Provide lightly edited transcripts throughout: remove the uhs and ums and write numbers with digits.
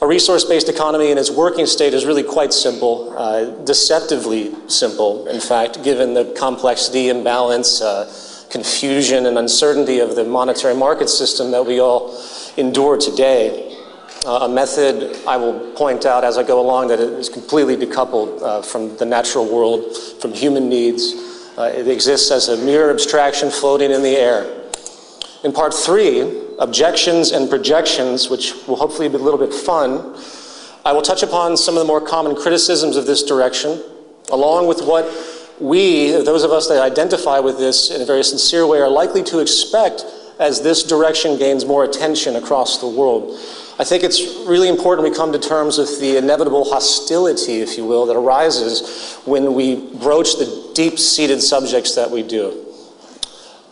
A resource-based economy in its working state is really quite simple, deceptively simple, in fact, given the complexity, imbalance, confusion, and uncertainty of the monetary market system that we all endure today. A method I will point out as I go along that is completely decoupled from the natural world, from human needs. It exists as a mere abstraction floating in the air. In part 3, objections and projections, which will hopefully be a little bit fun, I will touch upon some of the more common criticisms of this direction, along with what we, those of us that identify with this in a very sincere way, are likely to expect as this direction gains more attention across the world. I think it's really important we come to terms with the inevitable hostility, if you will, that arises when we broach the deep-seated subjects that we do.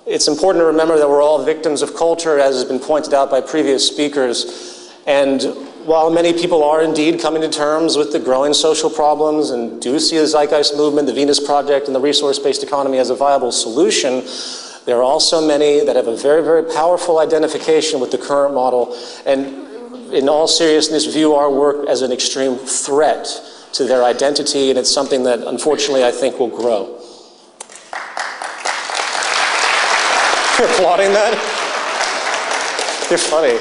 It's important to remember that we're all victims of culture, as has been pointed out by previous speakers, and while many people are indeed coming to terms with the growing social problems and do see the Zeitgeist Movement, the Venus Project, and the resource-based economy as a viable solution, there are also many that have a very, very powerful identification with the current model, and in all seriousness, view our work as an extreme threat to their identity, and it's something that, unfortunately, I think will grow. You're applauding that? You're funny.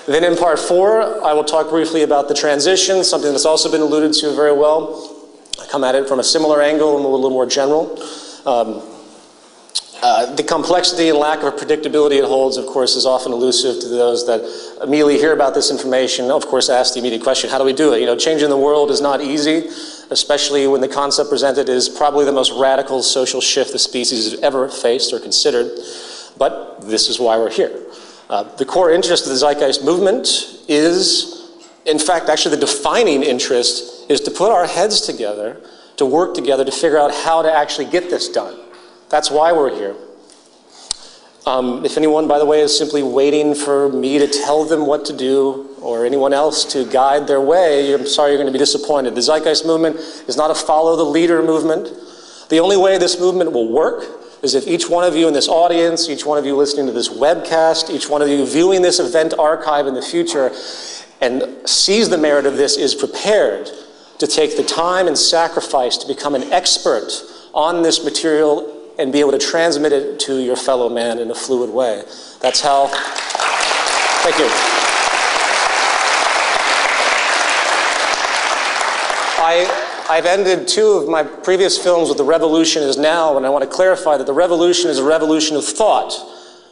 Then in part 4, I will talk briefly about the transition, something that's also been alluded to very well. I come at it from a similar angle and a little more general. The complexity and lack of predictability it holds, of course, is often elusive to those that immediately hear about this information, of course, ask the immediate question, how do we do it? You know, changing the world is not easy, especially when the concept presented is probably the most radical social shift the species has ever faced or considered. But this is why we're here. The core interest of the Zeitgeist Movement is, in fact, actually the defining interest is to put our heads together, to work together, to figure out how to actually get this done. That's why we're here. If anyone, by the way, is simply waiting for me to tell them what to do or anyone else to guide their way, I'm sorry you're going to be disappointed. The Zeitgeist Movement is not a follow the leader movement. The only way this movement will work is if each one of you in this audience, each one of you listening to this webcast, each one of you viewing this event archive in the future and sees the merit of this is prepared to take the time and sacrifice to become an expert on this material and be able to transmit it to your fellow man in a fluid way. That's how, thank you. I've ended 2 of my previous films with the revolution is now, and I want to clarify that the revolution is a revolution of thought.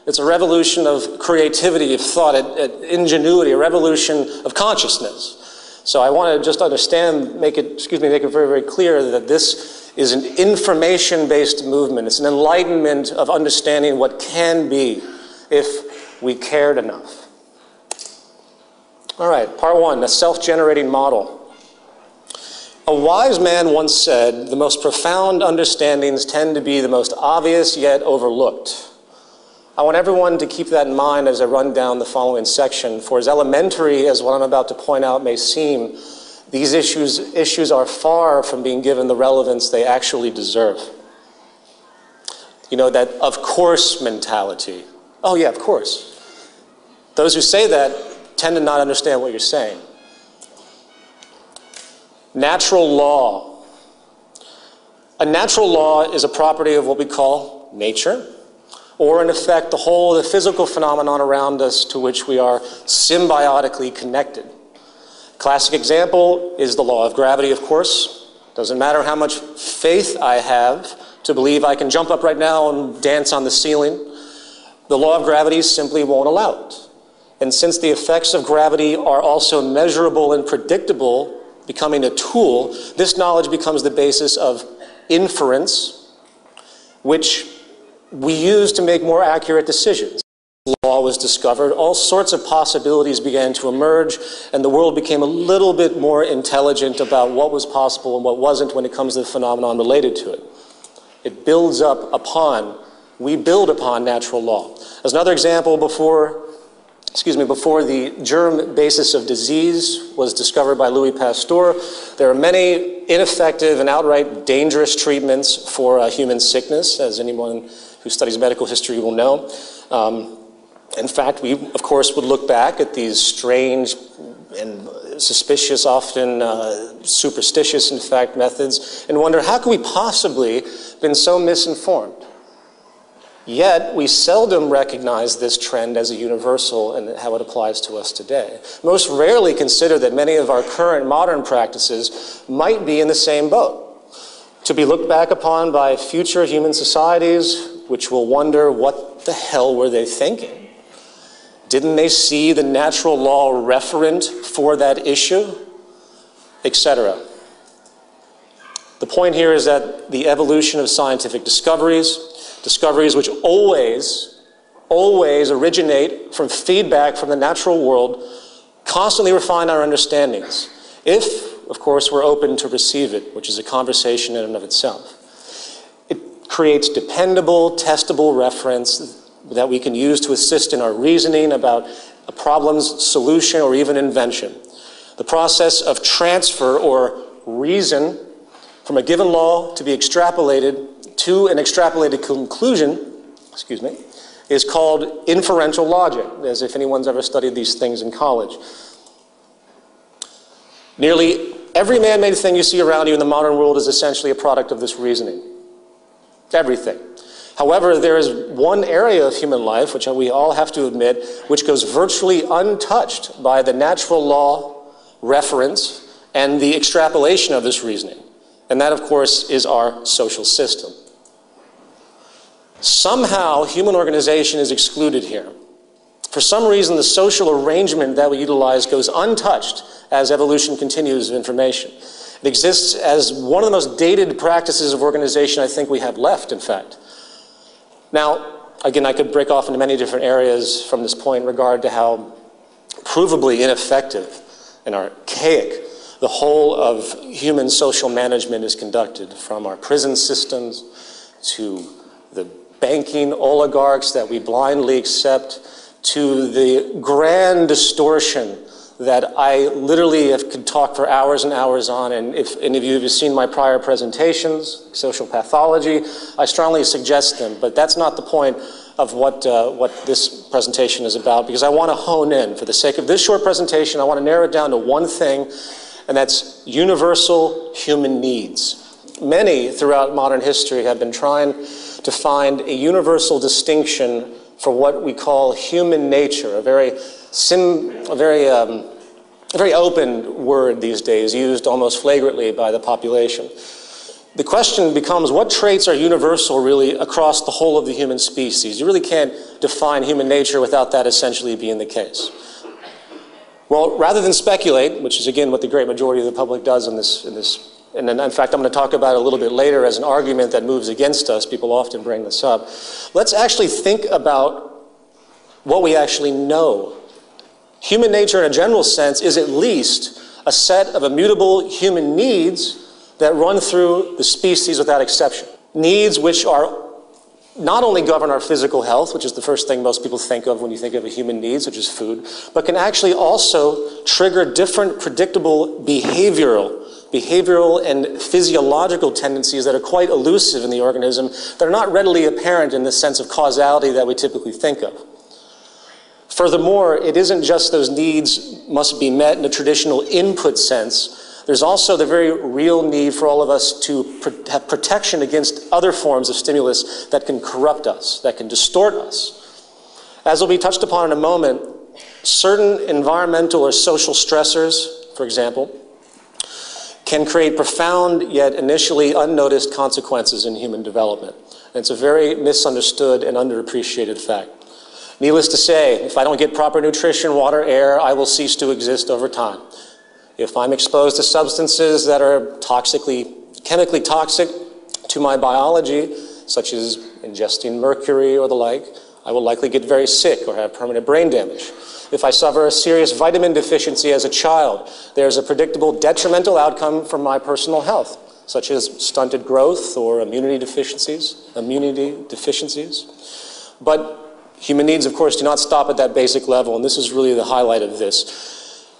It's a revolution of creativity, of thought, ingenuity, a revolution of consciousness. So I want to just understand, make it very, very clear that this is an information-based movement. It's an enlightenment of understanding what can be if we cared enough. All right, part 1, the self-generating model. A wise man once said, the most profound understandings tend to be the most obvious yet overlooked. I want everyone to keep that in mind as I run down the following section, for as elementary as what I'm about to point out may seem, these issues are far from being given the relevance they actually deserve. You know, that of course mentality. Oh yeah, of course. Those who say that tend to not understand what you're saying. Natural law. A natural law is a property of what we call nature, or in effect the physical phenomenon around us to which we are symbiotically connected. Classic example is the law of gravity, of course. Doesn't matter how much faith I have to believe I can jump up right now and dance on the ceiling. The law of gravity simply won't allow it. And since the effects of gravity are also measurable and predictable, becoming a tool, this knowledge becomes the basis of inference, which we use to make more accurate decisions. Law was discovered, all sorts of possibilities began to emerge, and the world became a little bit more intelligent about what was possible and what wasn't when it comes to the phenomenon related to it. It builds up upon, we build upon natural law. As another example, before the germ basis of disease was discovered by Louis Pasteur, there are many ineffective and outright dangerous treatments for human sickness, as anyone who studies medical history will know. In fact, we, of course, would look back at these strange and suspicious, often superstitious, in fact, methods, and wonder, how could we possibly been so misinformed? Yet, we seldom recognize this trend as a universal and how it applies to us today. Most rarely consider that many of our current modern practices might be in the same boat, to be looked back upon by future human societies, which will wonder, what the hell were they thinking? Didn't they see the natural law referent for that issue? Etc. The point here is that the evolution of scientific discoveries which always originate from feedback from the natural world, constantly refine our understandings, if, of course, we're open to receive it, which is a conversation in and of itself. It creates dependable, testable reference that we can use to assist in our reasoning about a problem's solution or even invention. The process of transfer or reason from a given law to be extrapolated to an extrapolated conclusion, is called inferential logic, as if anyone's ever studied these things in college. Nearly every man-made thing you see around you in the modern world is essentially a product of this reasoning. Everything. However, there is one area of human life, which we all have to admit, which goes virtually untouched by the natural law reference and the extrapolation of this reasoning. And that, of course, is our social system. Somehow, human organization is excluded here. For some reason, the social arrangement that we utilize goes untouched as evolution continues of information. It exists as one of the most dated practices of organization I think we have left, in fact. Now, again, I could break off into many different areas from this point in regard to how provably ineffective and archaic the whole of human social management is conducted, from our prison systems to the banking oligarchs that we blindly accept, to the grand distortion that I literally could talk for hours and hours on. And if any of you have seen my prior presentations, social pathology, I strongly suggest them. But that's not the point of what this presentation is about, because I want to hone in. For the sake of this short presentation, I want to narrow it down to one thing, and that's universal human needs. Many throughout modern history have been trying to find a universal distinction for what we call human nature, a very open word these days, used almost flagrantly by the population. The question becomes, what traits are universal really across the whole of the human species? You really can't define human nature without that essentially being the case. Well, rather than speculate, which is again what the great majority of the public does in this, and in fact I'm going to talk about it a little bit later as an argument that moves against us, people often bring this up, let's actually think about what we actually know. Human nature in a general sense is at least a set of immutable human needs that run through the species without exception. Needs which are not only govern our physical health, which is the first thing most people think of when you think of a human needs, which is food, but can actually also trigger different predictable behavioral and physiological tendencies that are quite elusive in the organism, that are not readily apparent in the sense of causality that we typically think of. Furthermore, it isn't just those needs must be met in a traditional input sense. There's also the very real need for all of us to have protection against other forms of stimulus that can corrupt us, that can distort us. As will be touched upon in a moment, certain environmental or social stressors, for example, can create profound yet initially unnoticed consequences in human development. And it's a very misunderstood and underappreciated fact. Needless to say, if I don't get proper nutrition, water, air, I will cease to exist over time. If I'm exposed to substances that are chemically toxic to my biology, such as ingesting mercury or the like, I will likely get very sick or have permanent brain damage. If I suffer a serious vitamin deficiency as a child, there's a predictable detrimental outcome for my personal health, such as stunted growth or immunity deficiencies. But human needs, of course, do not stop at that basic level, and this is really the highlight of this.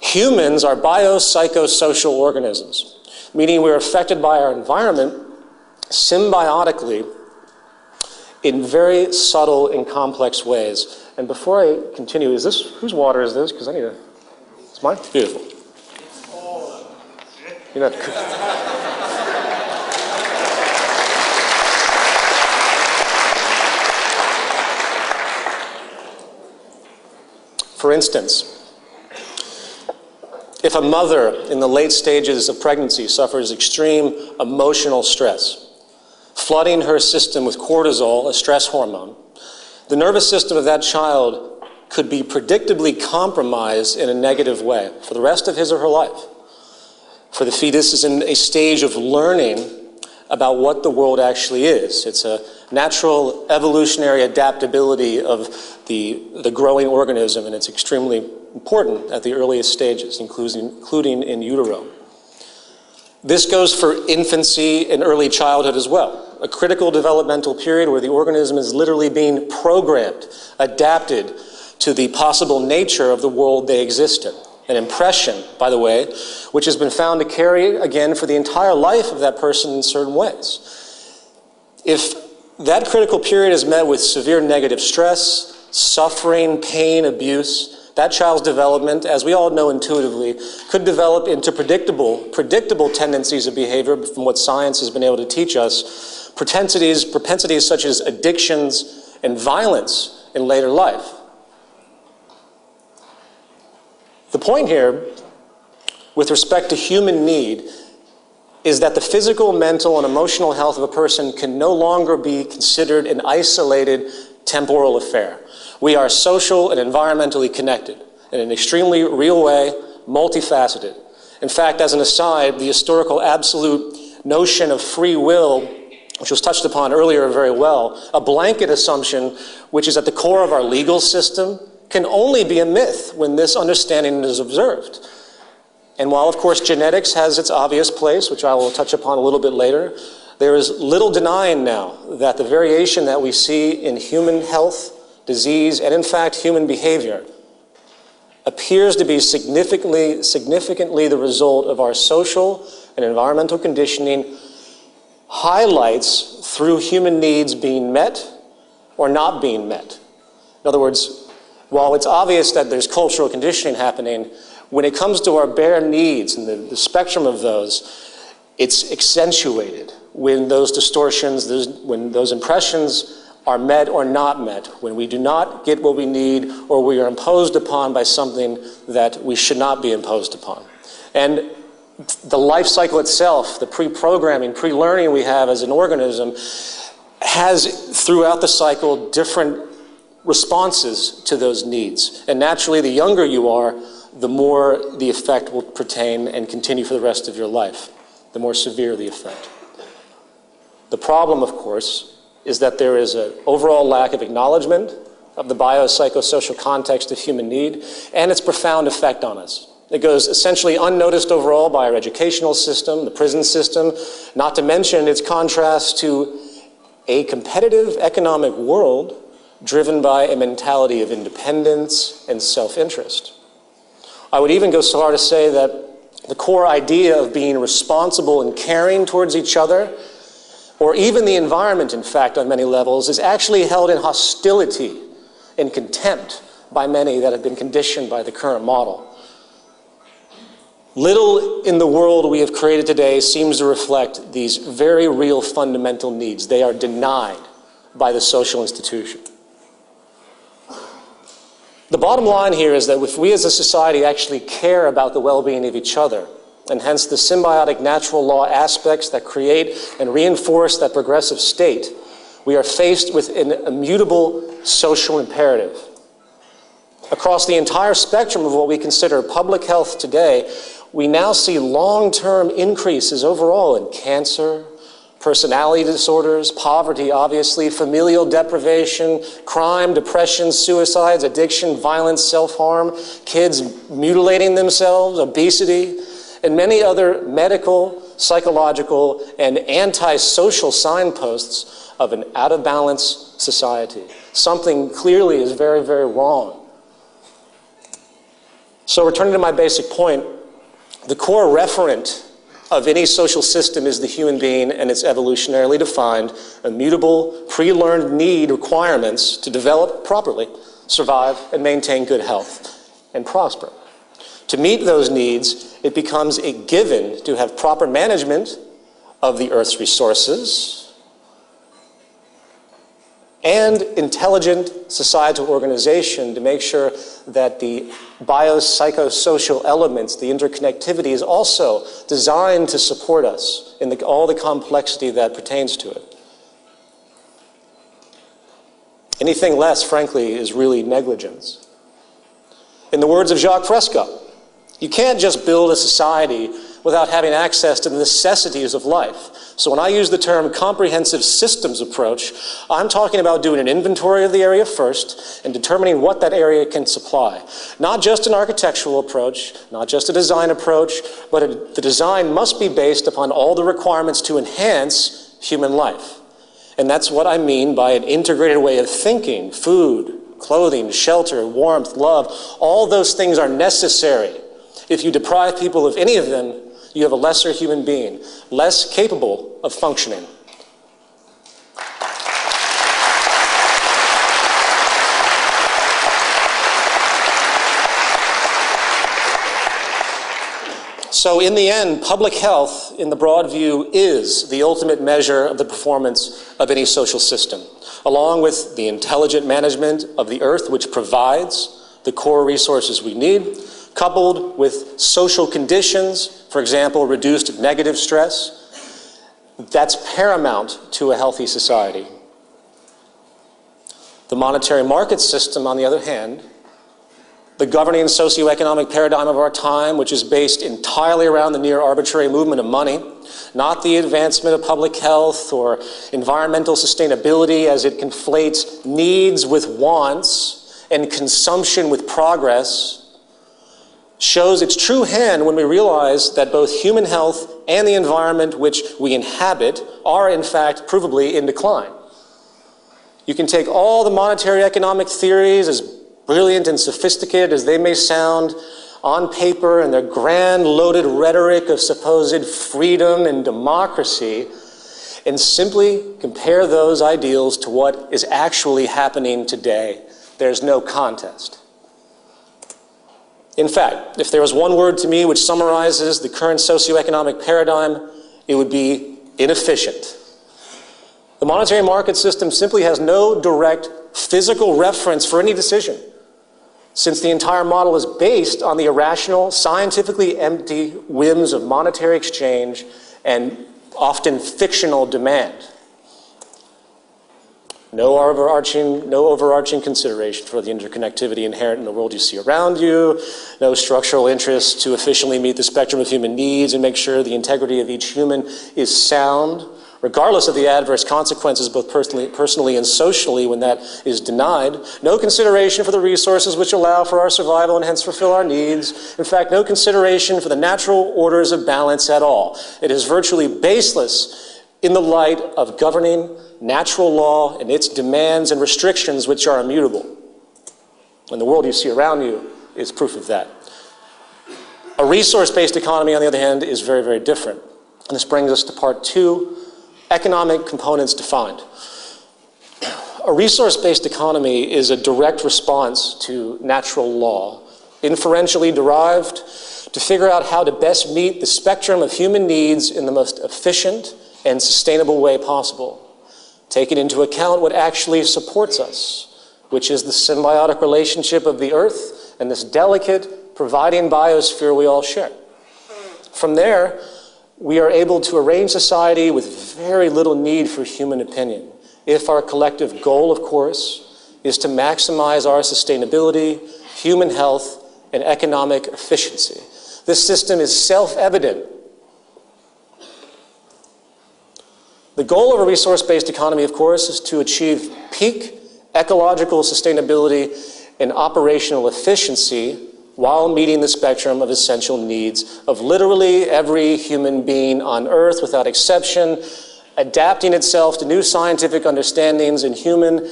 Humans are biopsychosocial organisms, meaning we're affected by our environment symbiotically in very subtle and complex ways. And before I continue, whose water is this? Because I need a, it's mine? Beautiful. You're not, for instance, if a mother in the late stages of pregnancy suffers extreme emotional stress, flooding her system with cortisol, a stress hormone, the nervous system of that child could be predictably compromised in a negative way for the rest of his or her life. For the fetus is in a stage of learning about what the world actually is. It's a natural evolutionary adaptability of the growing organism, and it's extremely important at the earliest stages, including in utero. This goes for infancy and early childhood as well, a critical developmental period where the organism is literally being programmed, adapted to the possible nature of the world they exist in. An impression, by the way, which has been found to carry, again, for the entire life of that person in certain ways. If that critical period is met with severe negative stress, suffering, pain, abuse, that child's development, as we all know intuitively, could develop into predictable tendencies of behavior from what science has been able to teach us, propensities such as addictions and violence in later life. The point here, with respect to human need, is that the physical, mental, and emotional health of a person can no longer be considered an isolated temporal affair. We are social and environmentally connected in an extremely real way, multifaceted. In fact, as an aside, the historical absolute notion of free will, which was touched upon earlier very well, a blanket assumption which is at the core of our legal system, can only be a myth when this understanding is observed. And while, of course, genetics has its obvious place, which I will touch upon a little bit later, there is little denying now that the variation that we see in human health, disease, and in fact human behavior appears to be significantly the result of our social and environmental conditioning, highlights through human needs being met or not being met. In other words, while it's obvious that there's cultural conditioning happening, when it comes to our bare needs and the spectrum of those, it's accentuated when those distortions, when those impressions are met or not met, when we do not get what we need or we are imposed upon by something that we should not be imposed upon. And the life cycle itself, the pre-programming, pre-learning we have as an organism, has throughout the cycle different responses to those needs. And naturally, the younger you are, the more the effect will pertain and continue for the rest of your life, the more severe the effect. The problem, of course, is that there is an overall lack of acknowledgement of the biopsychosocial context of human need and its profound effect on us. It goes essentially unnoticed overall by our educational system, the prison system, not to mention its contrast to a competitive economic world driven by a mentality of independence and self-interest. I would even go so far to say that the core idea of being responsible and caring towards each other, or even the environment, in fact, on many levels, is actually held in hostility and contempt by many that have been conditioned by the current model. Little in the world we have created today seems to reflect these very real fundamental needs. They are denied by the social institution. The bottom line here is that if we as a society actually care about the well-being of each other, and hence the symbiotic natural law aspects that create and reinforce that progressive state, we are faced with an immutable social imperative. Across the entire spectrum of what we consider public health today, we now see long-term increases overall in cancer, personality disorders, poverty, obviously, familial deprivation, crime, depression, suicides, addiction, violence, self-harm, kids mutilating themselves, obesity, and many other medical, psychological, and anti-social signposts of an out-of-balance society. Something clearly is very, very wrong. So returning to my basic point, the core referent of any social system is the human being and its evolutionarily defined, immutable, pre-learned need requirements to develop properly survive, and maintain good health, and prosper. To meet those needs, it becomes a given to have proper management of the Earth's resources and intelligent societal organization to make sure that the biopsychosocial elements, the interconnectivity, is also designed to support us in all the complexity that pertains to it. Anything less, frankly, is really negligence. In the words of Jacques Fresco, you can't just build a society without having access to the necessities of life. So when I use the term comprehensive systems approach, I'm talking about doing an inventory of the area first and determining what that area can supply. Not just an architectural approach, not just a design approach, but the design must be based upon all the requirements to enhance human life. And that's what I mean by an integrated way of thinking. Food, clothing, shelter, warmth, love, all those things are necessary. If you deprive people of any of them, you have a lesser human being, less capable of functioning. So in the end, public health, in the broad view, is the ultimate measure of the performance of any social system, along with the intelligent management of the earth, which provides the core resources we need, coupled with social conditions, for example, reduced negative stress. That's paramount to a healthy society. The monetary market system, on the other hand, the governing socioeconomic paradigm of our time, which is based entirely around the near arbitrary movement of money, not the advancement of public health or environmental sustainability as it conflates needs with wants and consumption with progress, shows its true hand when we realize that both human health and the environment which we inhabit are, in fact, provably in decline. You can take all the monetary economic theories, as brilliant and sophisticated as they may sound on paper, and their grand loaded rhetoric of supposed freedom and democracy, and simply compare those ideals to what is actually happening today. There's no contest. In fact, if there was one word to me which summarizes the current socioeconomic paradigm, it would be inefficient. The monetary market system simply has no direct physical reference for any decision, since the entire model is based on the irrational, scientifically empty whims of monetary exchange and often fictional demand. No overarching consideration for the interconnectivity inherent in the world you see around you, no structural interest to efficiently meet the spectrum of human needs and make sure the integrity of each human is sound, regardless of the adverse consequences both personally and socially when that is denied. No consideration for the resources which allow for our survival and hence fulfill our needs. In fact, no consideration for the natural orders of balance at all. It is virtually baseless in the light of governing natural law and its demands and restrictions which are immutable. And the world you see around you is proof of that. A resource-based economy, on the other hand, is very, very different. And this brings us to part two, economic components defined. A resource-based economy is a direct response to natural law, inferentially derived to figure out how to best meet the spectrum of human needs in the most efficient and sustainable way possible, taking into account what actually supports us, which is the symbiotic relationship of the earth and this delicate, providing biosphere we all share. From there, we are able to arrange society with very little need for human opinion, if our collective goal, of course, is to maximize our sustainability, human health, and economic efficiency. This system is self-evident. The goal of a resource-based economy, of course, is to achieve peak ecological sustainability and operational efficiency while meeting the spectrum of essential needs of literally every human being on Earth without exception, adapting itself to new scientific understandings in human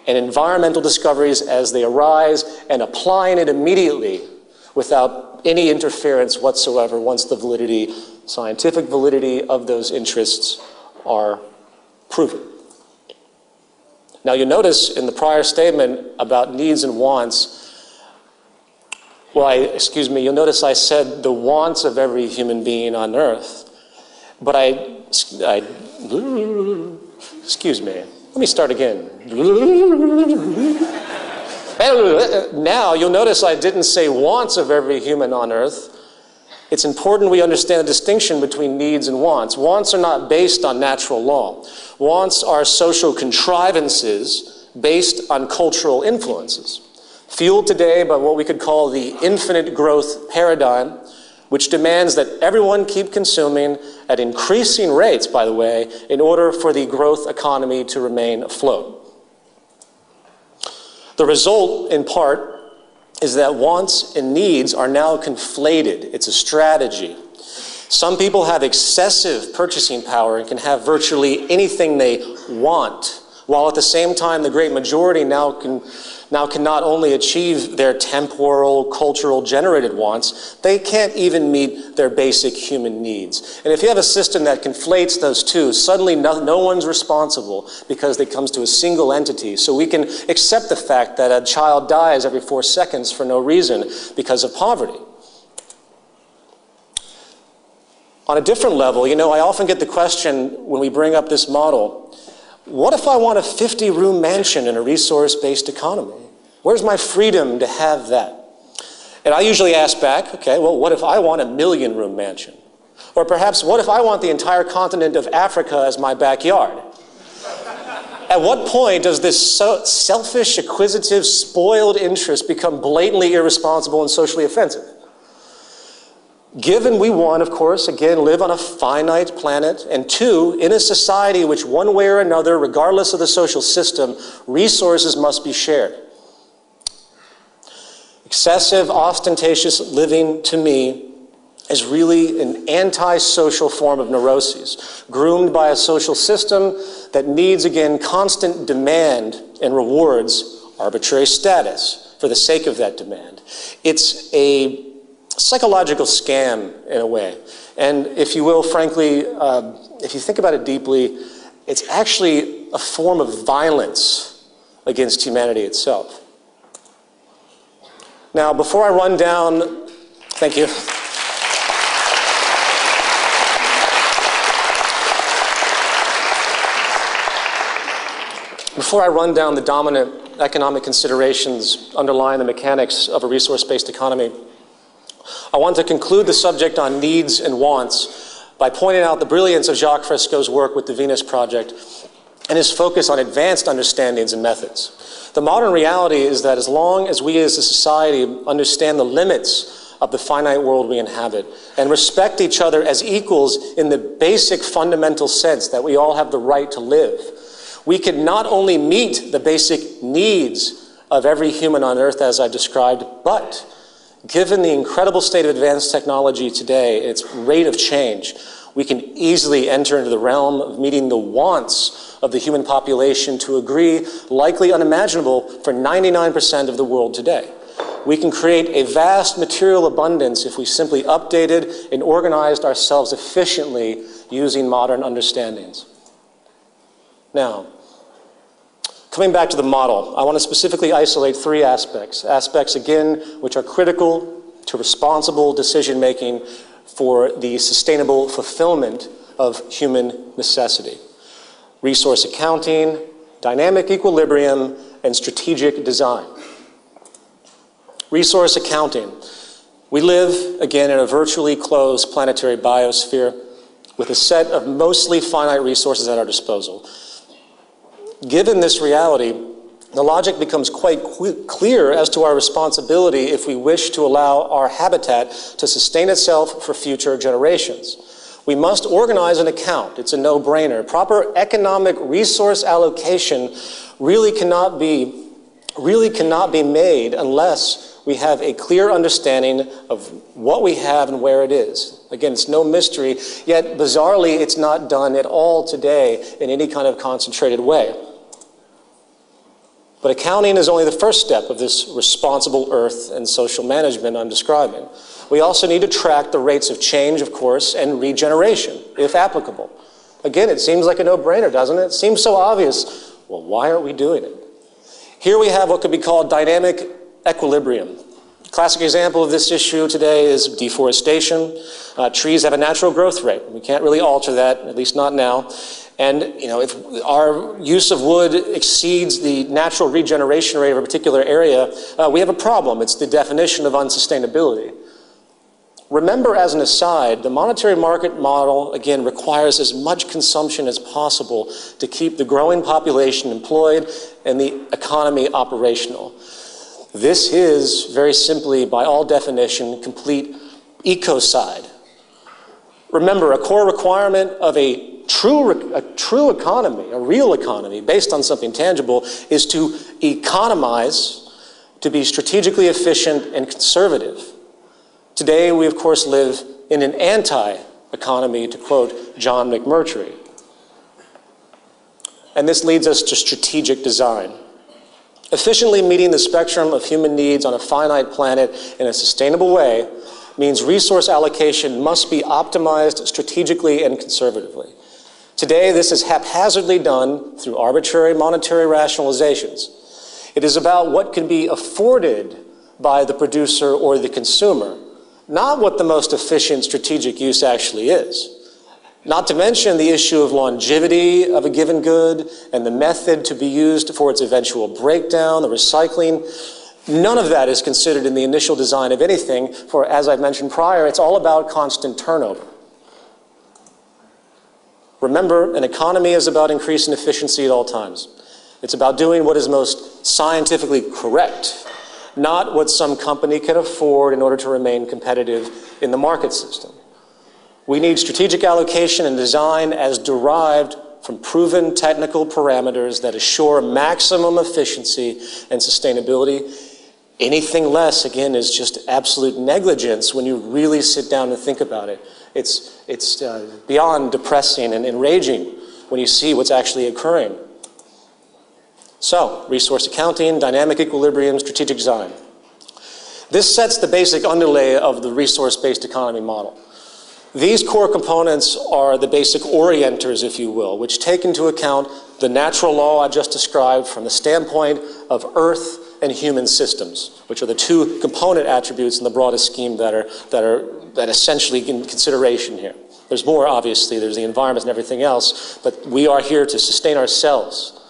and environmental discoveries as they arise, and applying it immediately without any interference whatsoever once the scientific validity of those interests are proven. Now, you notice in the prior statement about needs and wants, you'll notice I said the wants of every human being on earth, but excuse me, let me start again. Now, you'll notice I didn't say wants of every human on earth. It's important we understand the distinction between needs and wants. Wants are not based on natural law. Wants are social contrivances based on cultural influences, fueled today by what we could call the infinite growth paradigm, which demands that everyone keep consuming at increasing rates, by the way, in order for the growth economy to remain afloat. The result, in part, is that wants and needs are now conflated. It's a strategy. Some people have excessive purchasing power and can have virtually anything they want, while at the same time the great majority now can not only achieve their temporal, cultural generated wants, they can't even meet their basic human needs. And if you have a system that conflates those two, suddenly no one's responsible because it comes to a single entity. So we can accept the fact that a child dies every 4 seconds for no reason because of poverty. On a different level, I often get the question when we bring up this model, what if I want a 50-room mansion in a resource-based economy? Where's my freedom to have that? And I usually ask back, okay, well, what if I want a 1,000,000-room mansion? Or perhaps, what if I want the entire continent of Africa as my backyard? At what point does this selfish, acquisitive, spoiled interest become blatantly irresponsible and socially offensive? Given we, one, of course, again, live on a finite planet, and two, in a society which one way or another, regardless of the social system, resources must be shared. Excessive, ostentatious living, to me, is really an anti-social form of neuroses, groomed by a social system that needs, again, constant demand and rewards arbitrary status for the sake of that demand. It's a psychological scam, in a way. And if you will, frankly, if you think about it deeply, it's actually a form of violence against humanity itself. Now, before I run down, thank you. Before I run down the dominant economic considerations underlying the mechanics of a resource-based economy, I want to conclude the subject on needs and wants by pointing out the brilliance of Jacques Fresco's work with the Venus Project and his focus on advanced understandings and methods. The modern reality is that as long as we as a society understand the limits of the finite world we inhabit and respect each other as equals in the basic fundamental sense that we all have the right to live, we can not only meet the basic needs of every human on earth as I described, but given the incredible state of advanced technology today, its rate of change, we can easily enter into the realm of meeting the wants of the human population to a degree likely unimaginable for 99% of the world today. We can create a vast material abundance if we simply updated and organized ourselves efficiently using modern understandings. Now, coming back to the model, I want to specifically isolate 3 aspects. Aspects, again, which are critical to responsible decision-making for the sustainable fulfillment of human necessity. Resource accounting, dynamic equilibrium, and strategic design. Resource accounting. We live, again, in a virtually closed planetary biosphere with a set of mostly finite resources at our disposal. Given this reality, the logic becomes quite clear as to our responsibility if we wish to allow our habitat to sustain itself for future generations. We must organize an account. It's a no-brainer. Proper economic resource allocation really cannot be made unless we have a clear understanding of what we have and where it is. Again, it's no mystery, yet bizarrely, it's not done at all today in any kind of concentrated way. But accounting is only the first step of this responsible earth and social management I'm describing. We also need to track the rates of change, of course, and regeneration, if applicable. Again, it seems like a no-brainer, doesn't it? It seems so obvious. Well, why aren't we doing it? Here we have what could be called dynamic equilibrium. Classic example of this issue today is deforestation. Trees have a natural growth rate. We can't really alter that, at least not now. And if our use of wood exceeds the natural regeneration rate of a particular area, we have a problem. It's the definition of unsustainability. Remember, as an aside, the monetary market model, again, requires as much consumption as possible to keep the growing population employed and the economy operational. This is, very simply, by all definition, complete ecocide. Remember, a core requirement of a true economy, a real economy, based on something tangible, is to economize, to be strategically efficient and conservative. Today, we, of course, live in an anti-economy, to quote John McMurtry. And this leads us to strategic design. Efficiently meeting the spectrum of human needs on a finite planet in a sustainable way means resource allocation must be optimized strategically and conservatively. Today, this is haphazardly done through arbitrary monetary rationalizations. It is about what can be afforded by the producer or the consumer, not what the most efficient strategic use actually is. Not to mention the issue of longevity of a given good and the method to be used for its eventual breakdown, the recycling. None of that is considered in the initial design of anything, for, as I've mentioned prior, it's all about constant turnover. Remember, an economy is about increasing efficiency at all times. It's about doing what is most scientifically correct, not what some company can afford in order to remain competitive in the market system. We need strategic allocation and design as derived from proven technical parameters that assure maximum efficiency and sustainability. Anything less, again, is just absolute negligence when you really sit down and think about it. It's beyond depressing and enraging when you see what's actually occurring. So, resource accounting, dynamic equilibrium, strategic design. This sets the basic underlay of the resource-based economy model. These core components are the basic orienters, if you will, which take into account the natural law I just described from the standpoint of Earth and human systems, which are the two component attributes in the broadest scheme that essentially in consideration here. There's more, obviously, there's the environment and everything else, but we are here to sustain ourselves.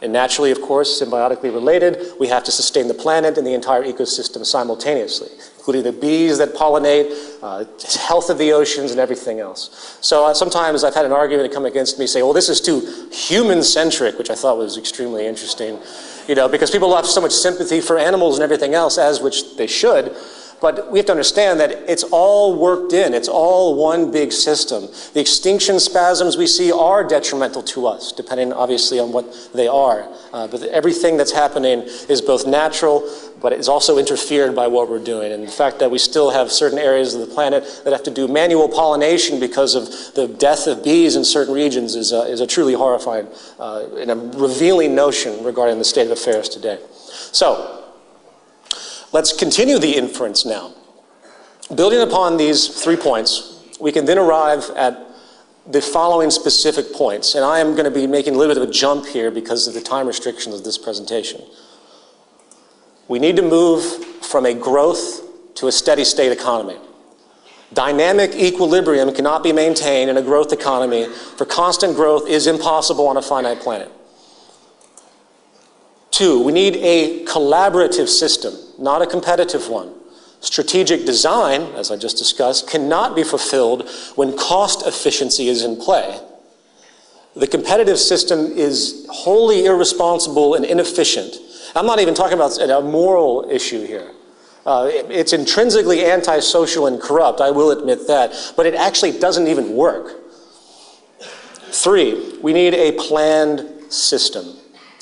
And naturally, of course, symbiotically related, we have to sustain the planet and the entire ecosystem simultaneously, including the bees that pollinate, health of the oceans, and everything else. So sometimes I've had an argument come against me say, well, this is too human-centric, which I thought was extremely interesting, because people have so much sympathy for animals and everything else, as which they should. But we have to understand that it's all worked in. It's all one big system. The extinction spasms we see are detrimental to us, depending obviously on what they are. But everything that's happening is both natural, but it's also interfered by what we're doing. And the fact that we still have certain areas of the planet that have to do manual pollination because of the death of bees in certain regions is a truly horrifying and a revealing notion regarding the state of affairs today. So, let's continue the inference now. Building upon these 3 points, we can then arrive at the following specific points. And I am going to be making a little bit of a jump here because of the time restrictions of this presentation. We need to move from a growth to a steady state economy. Dynamic equilibrium cannot be maintained in a growth economy, for constant growth is impossible on a finite planet. 2, we need a collaborative system, not a competitive one. Strategic design, as I just discussed, cannot be fulfilled when cost efficiency is in play. The competitive system is wholly irresponsible and inefficient. I'm not even talking about a moral issue here. It's intrinsically antisocial and corrupt, I will admit that, but it actually doesn't even work. 3, we need a planned system.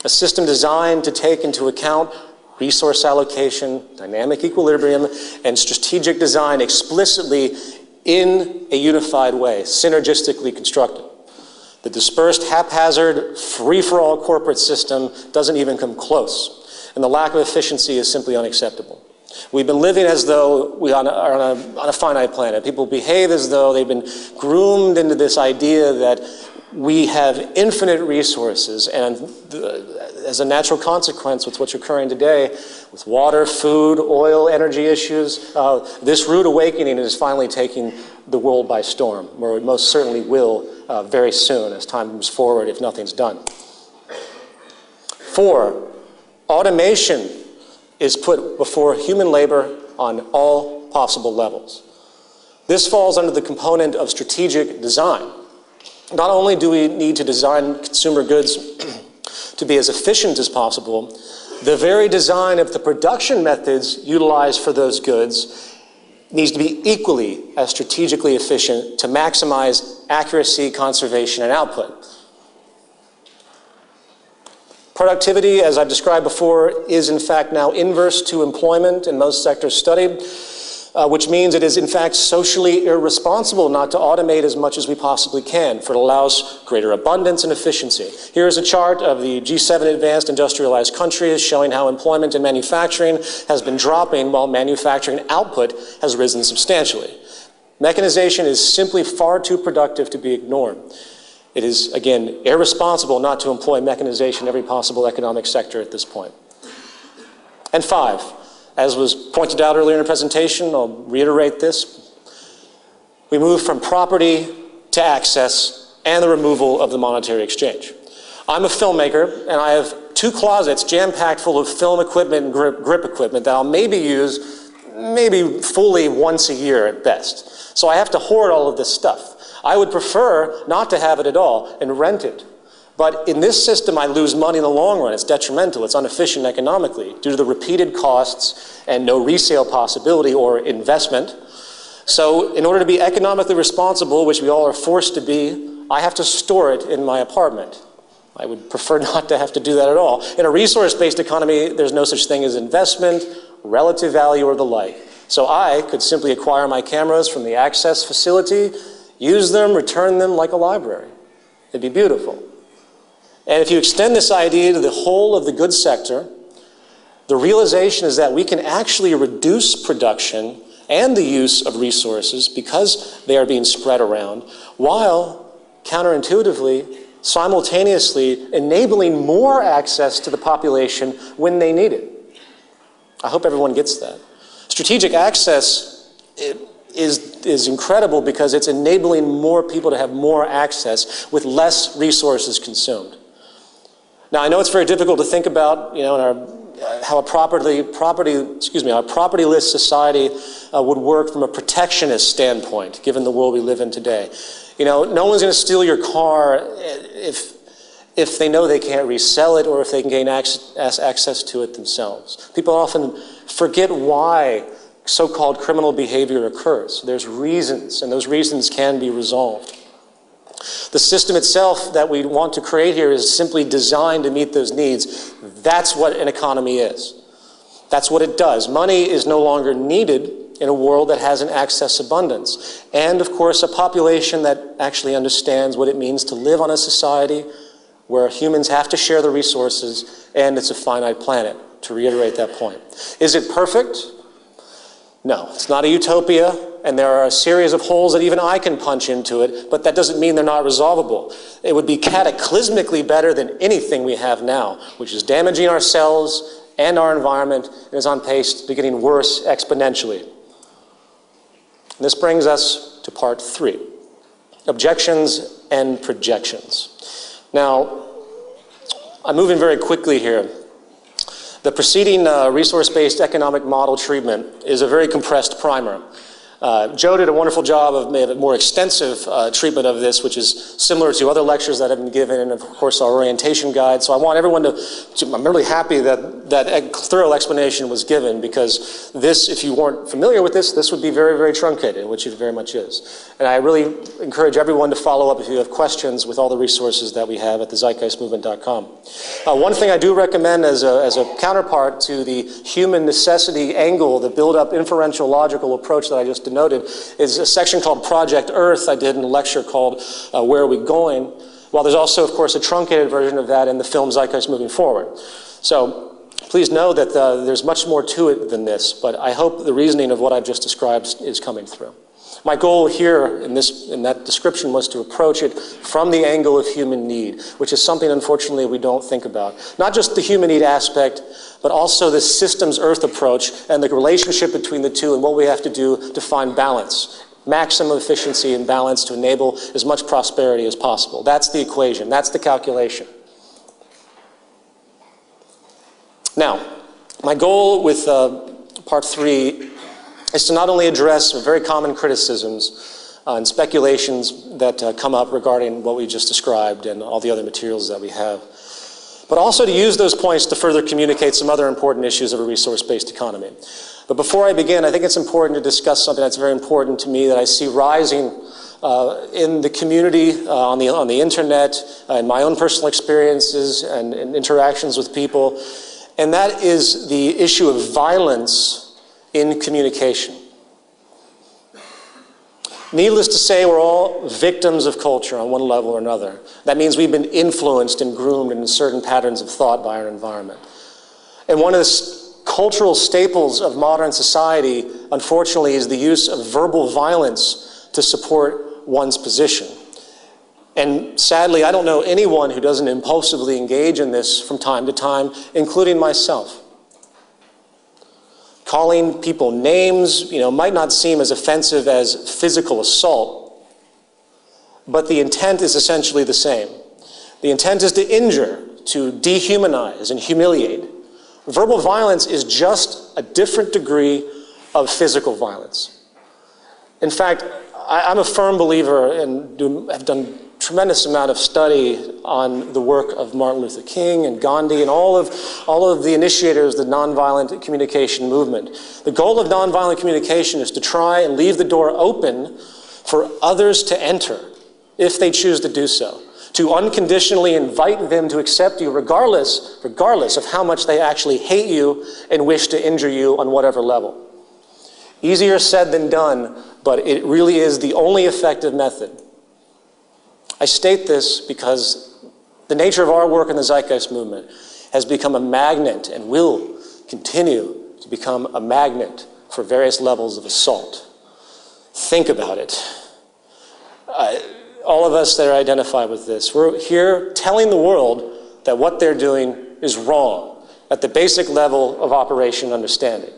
A system designed to take into account resource allocation, dynamic equilibrium, and strategic design explicitly in a unified way, synergistically constructed. The dispersed, haphazard, free-for-all corporate system doesn't even come close, and the lack of efficiency is simply unacceptable. We've been living as though we are on a finite planet. People behave as though they've been groomed into this idea that we have infinite resources, and as a natural consequence with what's occurring today, with water, food, oil, energy issues, this rude awakening is finally taking the world by storm, or it most certainly will very soon as time moves forward if nothing's done. 4, automation is put before human labor on all possible levels. This falls under the component of strategic design. Not only do we need to design consumer goods to be as efficient as possible, the very design of the production methods utilized for those goods needs to be equally as strategically efficient to maximize accuracy, conservation, and output. Productivity, as I've described before, is in fact now inverse to employment in most sectors studied, which means it is in fact socially irresponsible not to automate as much as we possibly can, for it allows greater abundance and efficiency. Here is a chart of the G7 advanced industrialized countries showing how employment in manufacturing has been dropping while manufacturing output has risen substantially. Mechanization is simply far too productive to be ignored. It is, again, irresponsible not to employ mechanization in every possible economic sector at this point. And 5, as was pointed out earlier in the presentation, I'll reiterate this, we move from property to access and the removal of the monetary exchange. I'm a filmmaker, and I have 2 closets jam-packed full of film equipment and grip equipment that I'll maybe use fully once a year at best. So I have to hoard all of this stuff. I would prefer not to have it at all and rent it. But in this system, I lose money in the long run. It's detrimental. It's inefficient economically due to the repeated costs and no resale possibility or investment. So in order to be economically responsible, which we all are forced to be, I have to store it in my apartment. I would prefer not to have to do that at all. In a resource-based economy, there's no such thing as investment, relative value, or the like. So I could simply acquire my cameras from the Access facility, use them, return them like a library. It'd be beautiful. And if you extend this idea to the whole of the goods sector, the realization is that we can actually reduce production and the use of resources because they are being spread around, while counterintuitively, simultaneously enabling more access to the population when they need it. I hope everyone gets that. Strategic access is incredible because it's enabling more people to have more access with less resources consumed. Now, I know it's very difficult to think about, in how a property-less society would work from a protectionist standpoint, given the world we live in today. No one's going to steal your car if they know they can't resell it or if they can gain access to it themselves. People often forget why so-called criminal behavior occurs. There's reasons, and those reasons can be resolved. The system itself that we want to create here is simply designed to meet those needs. That's what an economy is. That's what it does. Money is no longer needed in a world that has an access abundance. And, of course, a population that actually understands what it means to live on a society where humans have to share the resources and it's a finite planet, to reiterate that point. Is it perfect? No, it's not a utopia, and there are a series of holes that even I can punch into it, but that doesn't mean they're not resolvable. It would be cataclysmically better than anything we have now, which is damaging ourselves and our environment, and is on pace to be getting worse exponentially. And this brings us to part 3, objections and projections. Now, I'm moving very quickly here. The preceding resource-based economic model treatment is a very compressed primer. Joe did a wonderful job of a more extensive treatment of this, which is similar to other lectures that have been given, and of course our orientation guide. So I want everyone I'm really happy that that thorough explanation was given, because this, if you weren't familiar with this would be very, very truncated, which it very much is. And I really encourage everyone to follow up if you have questions with all the resources that we have at thezeitgeistmovement.com. One thing I do recommend as a counterpart to the human necessity angle, the build-up inferential logical approach that I just denoted, is a section called Project Earth I did in a lecture called Where Are We Going? While there's also, of course, a truncated version of that in the film Zeitgeist Moving Forward. So please know that there's much more to it than this, but I hope the reasoning of what I've just described is coming through. My goal here in that description was to approach it from the angle of human need, which is something, unfortunately, we don't think about. Not just the human need aspect, but also the systems Earth approach and the relationship between the two and what we have to do to find balance, maximum efficiency and balance to enable as much prosperity as possible. That's the equation. That's the calculation. Now, my goal with part 3 is to not only address some very common criticisms and speculations that come up regarding what we just described and all the other materials that we have, but also to use those points to further communicate some other important issues of a resource-based economy. But before I begin, I think it's important to discuss something that's very important to me that I see rising in the community, on the internet, in my own personal experiences and interactions with people, and that is the issue of violence in communication. Needless to say, we're all victims of culture on one level or another. That means we've been influenced and groomed in certain patterns of thought by our environment. And one of the cultural staples of modern society, unfortunately, is the use of verbal violence to support one's position. And sadly, I don't know anyone who doesn't impulsively engage in this from time to time, including myself. Calling people names, might not seem as offensive as physical assault, but the intent is essentially the same. The intent is to injure, to dehumanize and humiliate. Verbal violence is just a different degree of physical violence. In fact, I'm a firm believer and have done a tremendous amount of study on the work of Martin Luther King and Gandhi and all of the initiators of the nonviolent communication movement. The goal of nonviolent communication is to try and leave the door open for others to enter if they choose to do so, to unconditionally invite them to accept you regardless of how much they actually hate you and wish to injure you on whatever level. Easier said than done, but it really is the only effective method. I state this because the nature of our work in the Zeitgeist movement has become a magnet and will continue to become a magnet for various levels of assault. Think about it. All of us that are identified with this, we're here telling the world that what they're doing is wrong at the basic level of operation understanding.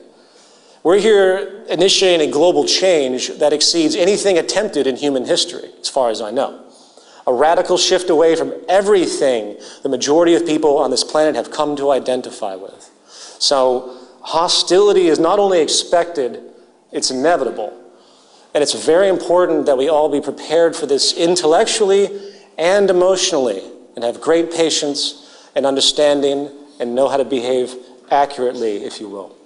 We're here initiating a global change that exceeds anything attempted in human history, as far as I know. A radical shift away from everything the majority of people on this planet have come to identify with. So hostility is not only expected, it's inevitable. And it's very important that we all be prepared for this intellectually and emotionally and have great patience and understanding and know how to behave accurately, if you will.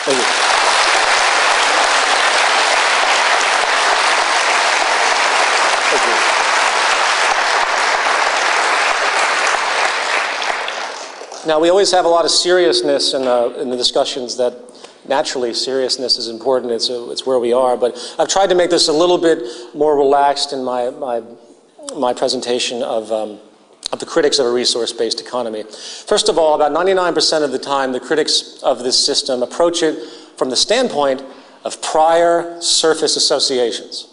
Thank you. Now, we always have a lot of seriousness in the discussions that naturally seriousness is important. It's where we are. But I've tried to make this a little bit more relaxed in my presentation of the critics of a resource-based economy. First of all, about 99% of the time, the critics of this system approach it from the standpoint of prior surface associations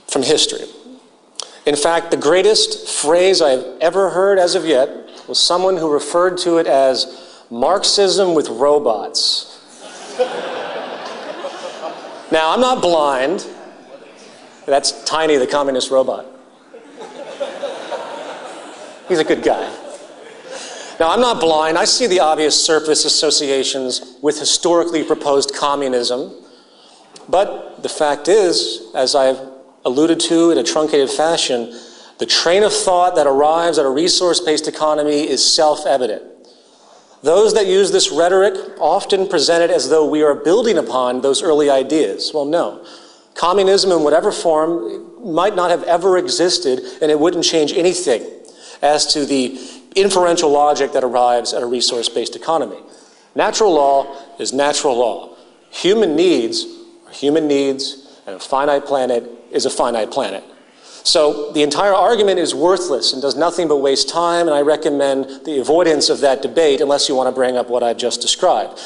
from history. In fact, the greatest phrase I've ever heard as of yet was someone who referred to it as Marxism with robots. Now, I'm not blind. That's Tiny, the communist robot. He's a good guy. Now, I'm not blind. I see the obvious surface associations with historically proposed communism. But the fact is, as I've alluded to in a truncated fashion, the train of thought that arrives at a resource-based economy is self-evident. Those that use this rhetoric often present it as though we are building upon those early ideas. Well, no. Communism in whatever form might not have ever existed, and it wouldn't change anything as to the inferential logic that arrives at a resource-based economy. Natural law is natural law. Human needs are human needs, and a finite planet is a finite planet. So the entire argument is worthless and does nothing but waste time, and I recommend the avoidance of that debate unless you want to bring up what I've just described.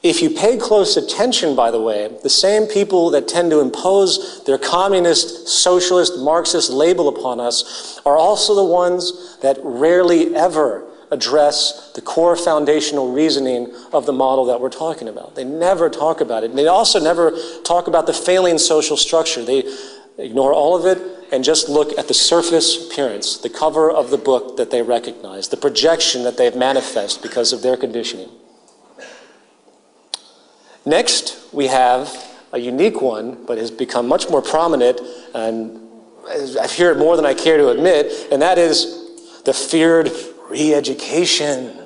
If you pay close attention, by the way, the same people that tend to impose their communist, socialist, Marxist label upon us are also the ones that rarely ever address the core foundational reasoning of the model that we're talking about. They never talk about it. And they also never talk about the failing social structure. They ignore all of it and just look at the surface appearance, the cover of the book that they recognize, the projection that they've manifest because of their conditioning. Next, we have a unique one, but has become much more prominent, and I hear it more than I care to admit, and that is the feared re-education.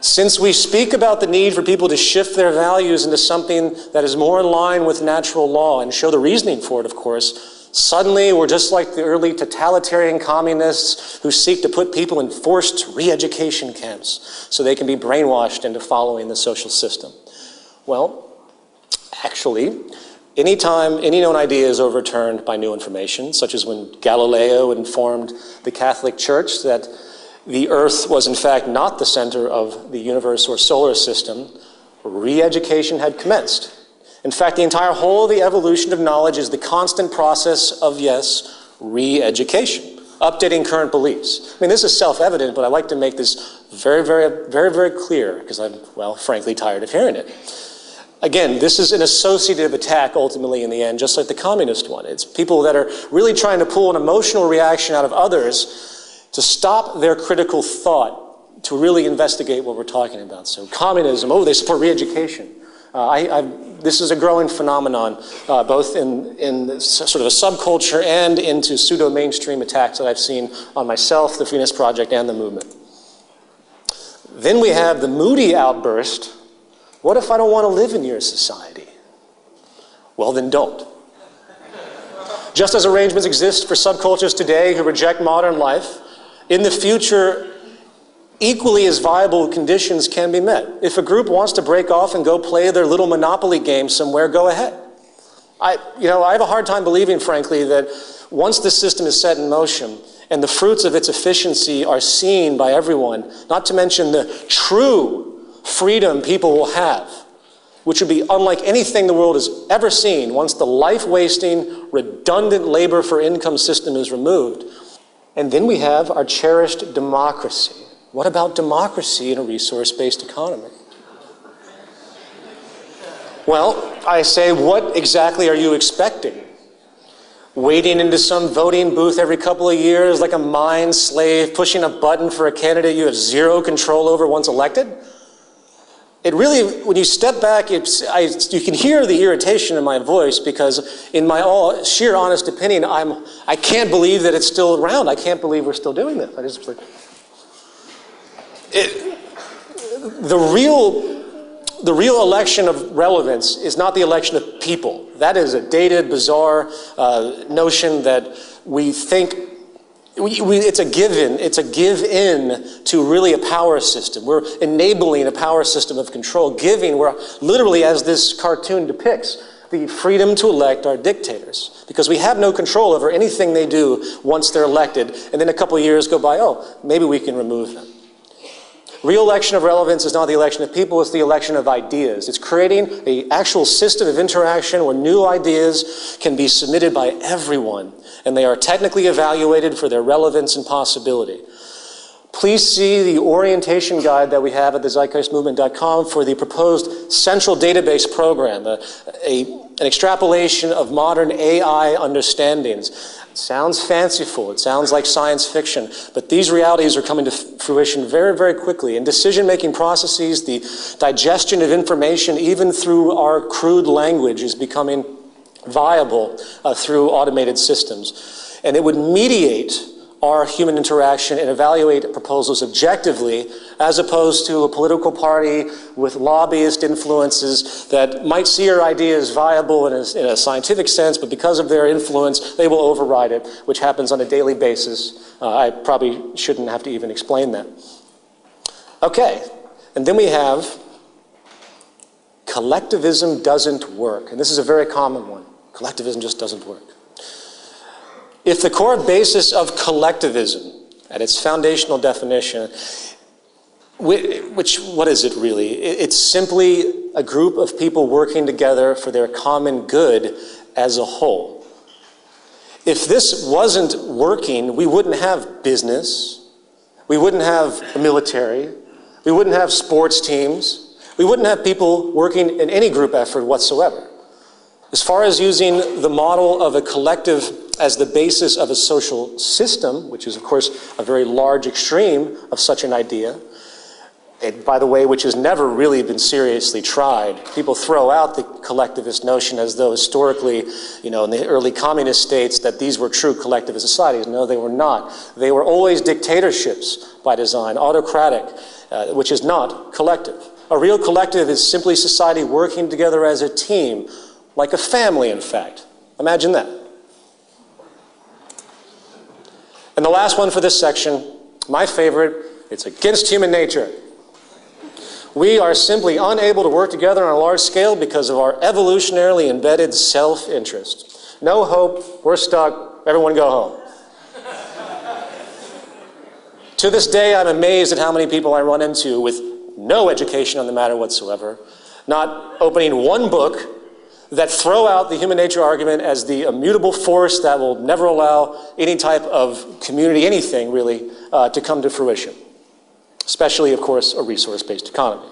Since we speak about the need for people to shift their values into something that is more in line with natural law and show the reasoning for it, of course, suddenly we're just like the early totalitarian communists who seek to put people in forced re-education camps so they can be brainwashed into following the social system. Well, actually, anytime any known idea is overturned by new information, such as when Galileo informed the Catholic Church that the Earth was in fact not the center of the universe or solar system, re-education had commenced. In fact, the entire whole of the evolution of knowledge is the constant process of, yes, re-education, updating current beliefs. I mean, this is self-evident, but I like to make this very, very, very, very clear because I'm, well, frankly tired of hearing it. Again, this is an associative attack ultimately in the end, just like the communist one. It's people that are really trying to pull an emotional reaction out of others to stop their critical thought, to really investigate what we're talking about. So communism, oh, they support re-education. This is a growing phenomenon, both in sort of a subculture and into pseudo-mainstream attacks that I've seen on myself, the Freeness Project, and the movement. Then we have the moody outburst, what if I don't want to live in your society? Well, then don't. Just as arrangements exist for subcultures today who reject modern life, in the future, equally as viable conditions can be met. If a group wants to break off and go play their little Monopoly game somewhere, go ahead. I have a hard time believing, frankly, that once the system is set in motion and the fruits of its efficiency are seen by everyone, not to mention the true freedom people will have, which would be unlike anything the world has ever seen once the life-wasting, redundant labor for income system is removed. And then we have our cherished democracy. What about democracy in a resource-based economy? Well, I say, what exactly are you expecting? Wading into some voting booth every couple of years like a mind slave, pushing a button for a candidate you have zero control over once elected? It really, when you step back, you can hear the irritation in my voice because in my all sheer honest opinion, I can't believe that it's still around. I can't believe we're still doing this. The real election of relevance is not the election of people. That is a dated, bizarre notion that we think it's a give-in to really a power system. We're enabling a power system of control, we're literally, as this cartoon depicts, the freedom to elect our dictators. Because we have no control over anything they do once they're elected, and then a couple of years go by, oh, maybe we can remove them. Real election of relevance is not the election of people, it's the election of ideas. It's creating an actual system of interaction where new ideas can be submitted by everyone, and they are technically evaluated for their relevance and possibility. Please see the orientation guide that we have at thezeitgeistmovement.com for the proposed central database program, an extrapolation of modern AI understandings. It sounds fanciful, it sounds like science fiction, but these realities are coming to fruition very, very quickly. In decision-making processes, the digestion of information, even through our crude language, is becoming viable through automated systems. And it would mediate our human interaction and evaluate proposals objectively, as opposed to a political party with lobbyist influences that might see our ideas viable in a scientific sense, but because of their influence, they will override it, which happens on a daily basis. I probably shouldn't have to even explain that. Okay, and then we have collectivism doesn't work. And this is a very common one. Collectivism just doesn't work. If the core basis of collectivism, at its foundational definition, what is it really? It's simply a group of people working together for their common good as a whole. If this wasn't working, we wouldn't have business, we wouldn't have the military, we wouldn't have sports teams, we wouldn't have people working in any group effort whatsoever. As far as using the model of a collective as the basis of a social system, which is of course a very large extreme of such an idea, by the way, which has never really been seriously tried. People throw out the collectivist notion as though historically, in the early communist states, that these were true collectivist societies. No, they were not. They were always dictatorships by design, autocratic, which is not collective. A real collective is simply society working together as a team, like a family, in fact. Imagine that. And the last one for this section, my favorite, it's against human nature. We are simply unable to work together on a large scale because of our evolutionarily embedded self-interest. No hope, we're stuck, everyone go home. To this day, I'm amazed at how many people I run into with no education on the matter whatsoever, not opening one book, that throw out the human nature argument as the immutable force that will never allow any type of community, anything really, to come to fruition. Especially, of course, a resource-based economy.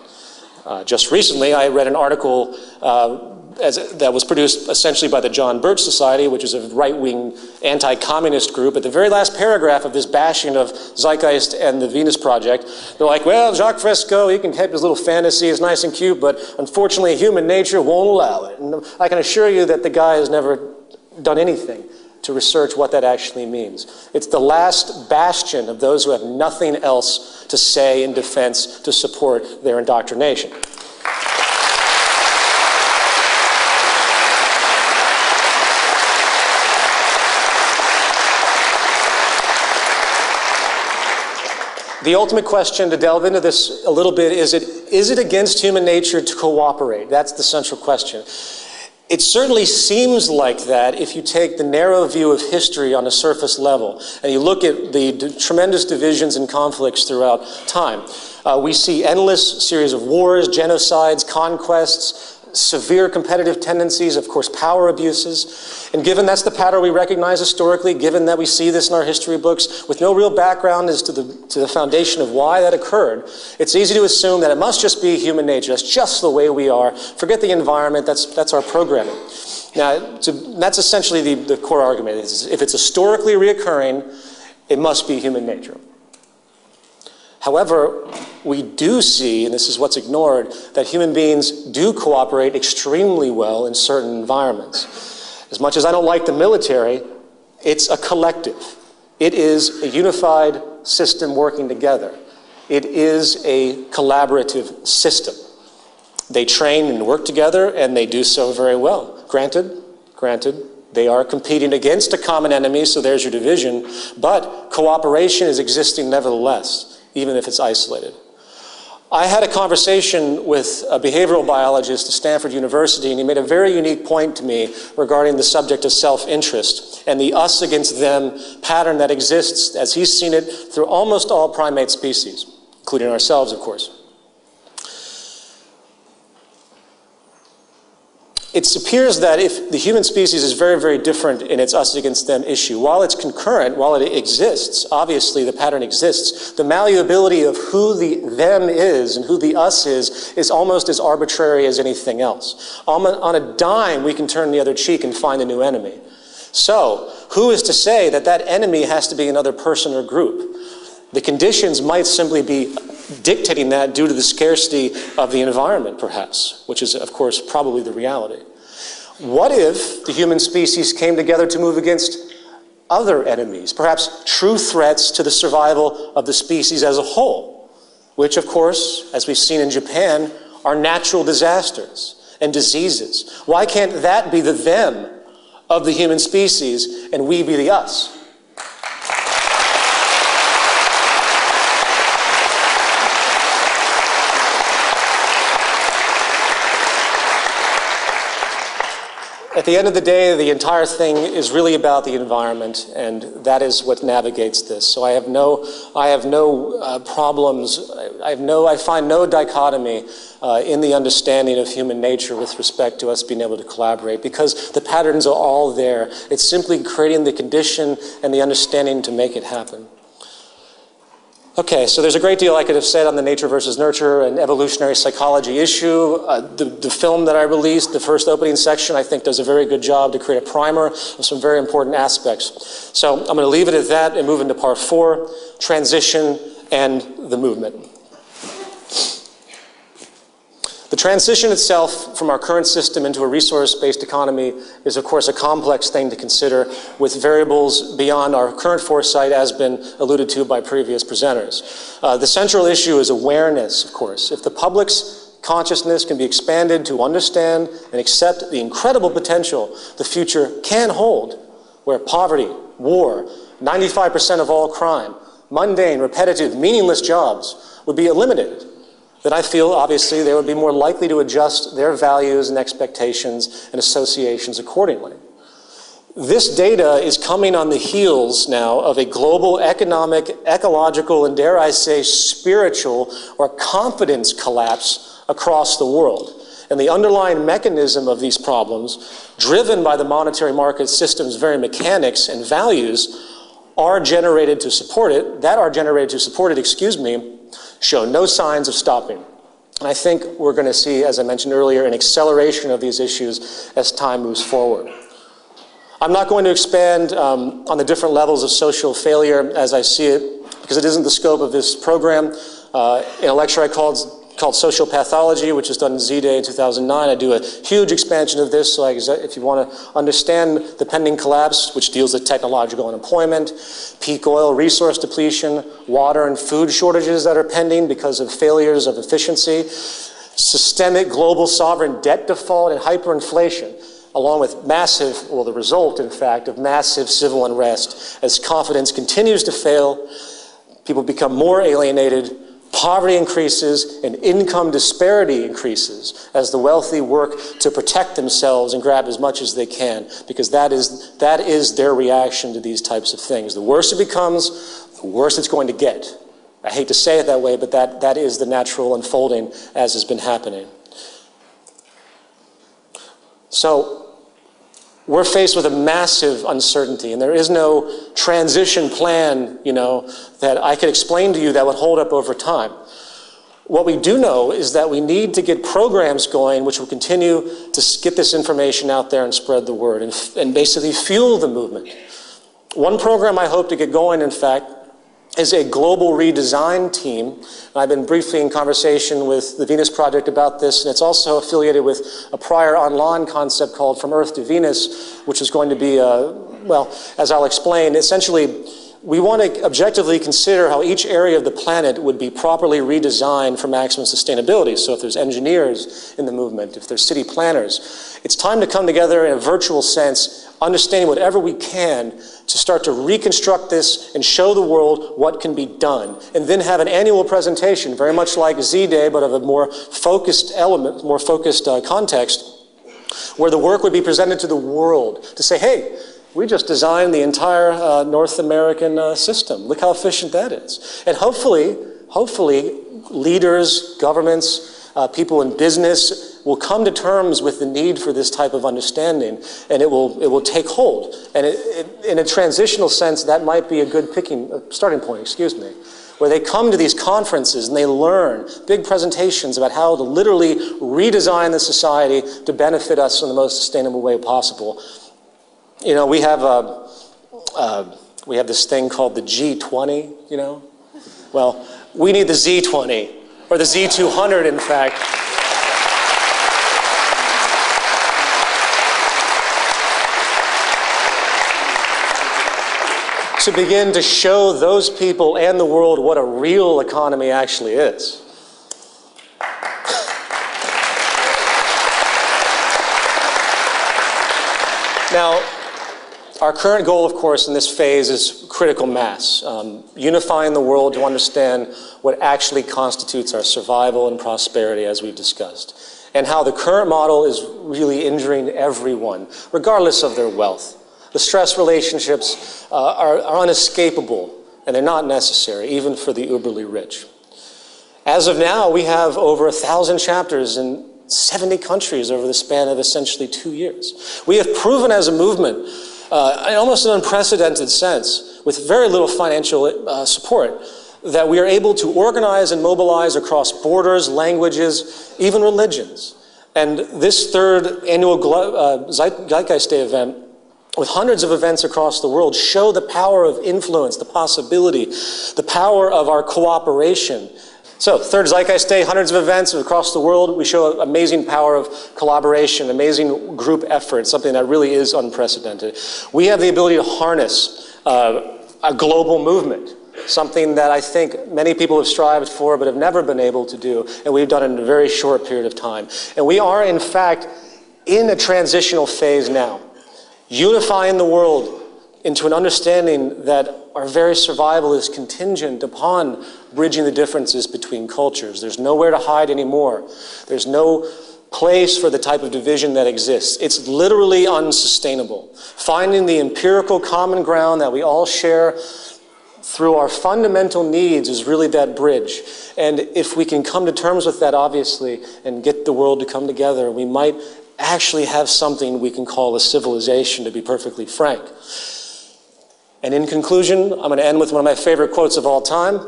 Just recently, I read an article that was produced essentially by the John Birch Society, which is a right-wing anti-communist group. At the very last paragraph of this bashing of Zeitgeist and the Venus Project, they're like, well, Jacques Fresco, he can have his little fantasy, it's nice and cute, but unfortunately human nature won't allow it. And I can assure you that the guy has never done anything to research what that actually means. It's the last bastion of those who have nothing else to say in defense to support their indoctrination. The ultimate question, to delve into this a little bit, is it against human nature to cooperate? That's the central question. It certainly seems like that if you take the narrow view of history on a surface level and you look at the tremendous divisions and conflicts throughout time. We see endless series of wars, genocides, conquests, severe competitive tendencies, of course, power abuses. And given that's the pattern we recognize historically, given that we see this in our history books, with no real background as to the foundation of why that occurred, it's easy to assume that it must just be human nature. That's just the way we are. Forget the environment. That's our programming. Now, that's essentially the core argument. If it's historically reoccurring, it must be human nature. However, we do see, and this is what's ignored, that human beings do cooperate extremely well in certain environments. As much as I don't like the military, it's a collective. It is a unified system working together. It is a collaborative system. They train and work together, and they do so very well. Granted, they are competing against a common enemy, so there's your division, but cooperation is existing nevertheless, even if it's isolated. I had a conversation with a behavioral biologist at Stanford University, and he made a very unique point to me regarding the subject of self-interest and the us against them pattern that exists, as he's seen it, through almost all primate species, including ourselves, of course. It appears that if the human species is very, very different in its us against them issue, while it's concurrent, while it exists, obviously the pattern exists, the malleability of who the them is and who the us is almost as arbitrary as anything else. On a dime, we can turn the other cheek and find a new enemy. So, who is to say that that enemy has to be another person or group? The conditions might simply be dictating that due to the scarcity of the environment, perhaps, which is, of course, probably the reality. What if the human species came together to move against other enemies, perhaps true threats to the survival of the species as a whole, which, of course, as we've seen in Japan, are natural disasters and diseases? Why can't that be the them of the human species and we be the us? At the end of the day, the entire thing is really about the environment, and that is what navigates this. So I have no problems. I find no dichotomy in the understanding of human nature with respect to us being able to collaborate, because the patterns are all there. It's simply creating the condition and the understanding to make it happen. Okay, so there's a great deal I could have said on the nature versus nurture and evolutionary psychology issue. The film that I released, the first opening section, I think does a very good job to create a primer of some very important aspects. So I'm going to leave it at that and move into part 4, transition and the movement. The transition itself from our current system into a resource-based economy is, of course, a complex thing to consider with variables beyond our current foresight, as been alluded to by previous presenters. The central issue is awareness, of course. If the public's consciousness can be expanded to understand and accept the incredible potential the future can hold, where poverty, war, 95% of all crime, mundane, repetitive, meaningless jobs would be eliminated, then I feel, obviously, they would be more likely to adjust their values and expectations and associations accordingly. This data is coming on the heels now of a global economic, ecological, and dare I say, spiritual or confidence collapse across the world. And the underlying mechanism of these problems, driven by the monetary market system's very mechanics and values, are generated to support it, show no signs of stopping. And I think we're going to see, as I mentioned earlier, an acceleration of these issues as time moves forward. I'm not going to expand on the different levels of social failure as I see it, because it isn't the scope of this program. In a lecture I called Social Pathology, which was done in Z-Day in 2009. I do a huge expansion of this, so if you want to understand the pending collapse, which deals with technological unemployment, peak oil resource depletion, water and food shortages that are pending because of failures of efficiency, systemic global sovereign debt default and hyperinflation, along with the result, in fact, of massive civil unrest. As confidence continues to fail, people become more alienated, poverty increases, and income disparity increases as the wealthy work to protect themselves and grab as much as they can, because that is their reaction to these types of things. The worse it becomes, the worse it's going to get. I hate to say it that way, but that is the natural unfolding as has been happening. So we're faced with a massive uncertainty, and there is no transition plan, that I could explain to you that would hold up over time. What we do know is that we need to get programs going which will continue to get this information out there and spread the word and basically fuel the movement. One program I hope to get going, in fact, is a global redesign team. I've been briefly in conversation with the Venus Project about this, and it's also affiliated with a prior online concept called From Earth to Venus, which is going to be, as I'll explain, essentially, we want to objectively consider how each area of the planet would be properly redesigned for maximum sustainability. So if there's engineers in the movement, if there's city planners, it's time to come together in a virtual sense, understanding whatever we can to start to reconstruct this and show the world what can be done. And then have an annual presentation, very much like Z-Day, but of a more focused element, more focused context, where the work would be presented to the world to say, hey, we just designed the entire North American system. Look how efficient that is. And hopefully, leaders, governments, people in business will come to terms with the need for this type of understanding, and it will take hold. And in a transitional sense, that might be a good starting point, where they come to these conferences and they learn big presentations about how to literally redesign the society to benefit us in the most sustainable way possible. We have this thing called the G20, Well, we need the Z20, or the Z200, in fact. To begin to show those people and the world what a real economy actually is. Now, our current goal, of course, in this phase is critical mass, unifying the world to understand what actually constitutes our survival and prosperity, as we've discussed. and how the current model is really injuring everyone, regardless of their wealth. The stress relationships are unescapable, and they're not necessary, even for the uberly rich. As of now, we have over 1,000 chapters in 70 countries over the span of essentially 2 years. We have proven as a movement, in almost an unprecedented sense, with very little financial support, that we are able to organize and mobilize across borders, languages, even religions. And this third annual Zeitgeist Day event, with hundreds of events across the world, show the power of influence, the possibility, the power of our cooperation. So, third Zeitgeist Day, hundreds of events across the world. We show amazing power of collaboration, amazing group effort, something that really is unprecedented. We have the ability to harness a global movement, something that I think many people have strived for but have never been able to do, and we've done it in a very short period of time. And we are, in fact, in a transitional phase now, unifying the world into an understanding that our very survival is contingent upon bridging the differences between cultures. There's nowhere to hide anymore. There's no place for the type of division that exists. It's literally unsustainable. Finding the empirical common ground that we all share through our fundamental needs is really that bridge. And if we can come to terms with that, obviously, and get the world to come together, we might actually have something we can call a civilization, to be perfectly frank. And in conclusion, I'm going to end with one of my favorite quotes of all time.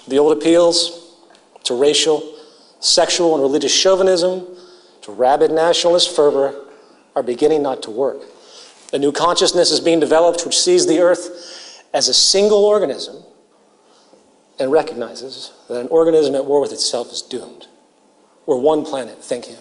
The old appeals to racial, sexual, and religious chauvinism, to rabid nationalist fervor, are beginning not to work. A new consciousness is being developed which sees the earth as a single organism and recognizes that an organism at war with itself is doomed. We're one planet. Thank you.